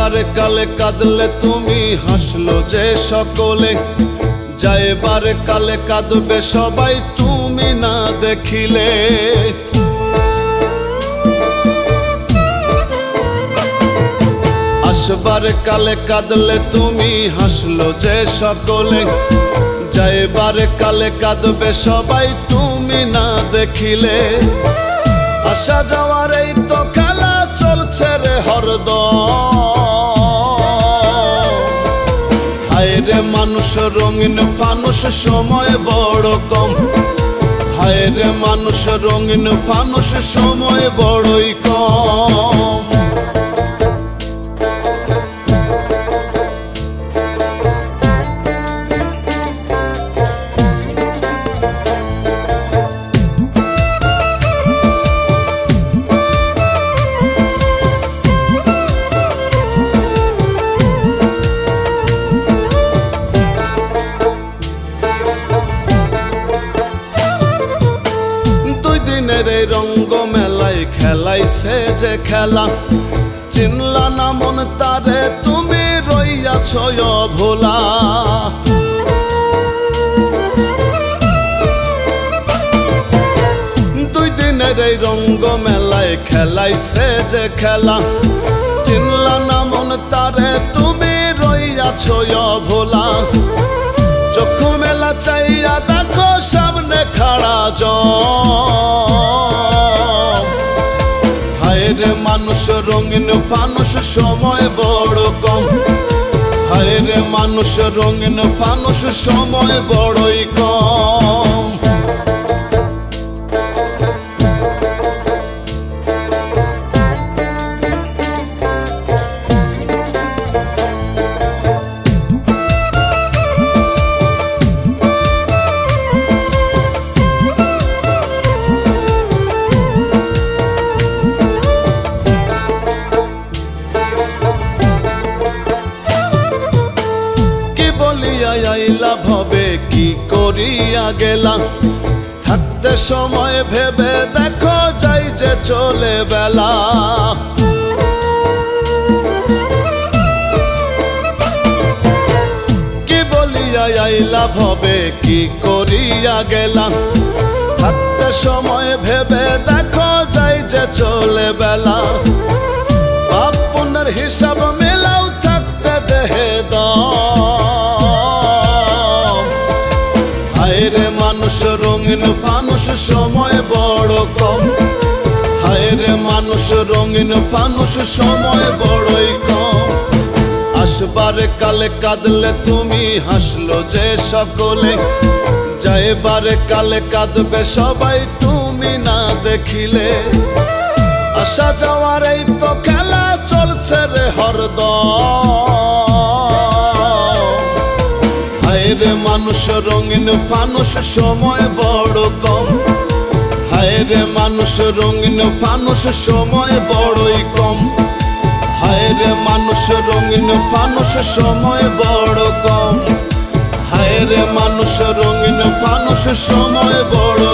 আসবারে কালে কাঁদলে তুমি হাসলো যে সকলে, যাইবারে কালে কাঁদবে সবাই তুমি না দেখিলে। আসবারে কালে কাঁদলে তুমি হাসলো যে সকলে, যাইবারে কালে কাঁদবে সবাই তুমি না দেখিলে। আসা যাওয়ার এই তো খেলা চলছে রে হরদম। হায় রে মানুষ রঙিন ফানুষ সময় বড় কম, হায় রে মানুষ রঙিন ফানুষ সময় বড়ই কম। এই রঙ্গ মেলায় খেলাইছে যে খেলা, চিনলা না মন তারে তুমি রইয়াছ অভোলা। দুই দিনের এই রঙ্গ মেলায় খেলাইছে যে খেলা, চিনলা না মন তারে তুমি রইয়াছ অভোলা। চক্ষু মেলা চাইয়া দেখো সামনে খাড়া জম। হায় রে মানুষ রঙিন ফানুষ সময় বড় কম, হায় রে মানুষ রঙিন ফানুষ সময় বড়ই কম। আইলা ভবে কি করিয়া গেলা, থাকতে সময় ভেবে দেখো যাই যে চলে বেলা। কি বলিয়া আইলা ভবে কি করিয়া গেলা, থাকতে সময় ভেবে দেখো যাই যে চলে বেলা। পাপ পুণ্যের হিসাব মেলাও থাকতে দেহে দম। হায় রে মানুষ রঙিন ফানুষ সময় বড় কম, হায় রে মানুষ রঙিন ফানুষ সময় বড়ই কম। আসবারে কালে কাঁদলে তুমি হাসলো যে সকলে, যাইবারে কালে কাঁদবে সবাই তুমি না দেখিলে। আসা যাওয়ার এই তো খেলা চলছে রে হরদম। হায় রে মানুষ রঙিন ফানুষ সময় বড় কম, হায় রে মানুষ রঙিন ফানুষ সময় বড়ই কম। হায় রে মানুষ রঙিন ফানুষ সময় বড় কম, হায় রে মানুষ রঙিন ফানুষ সময় বড়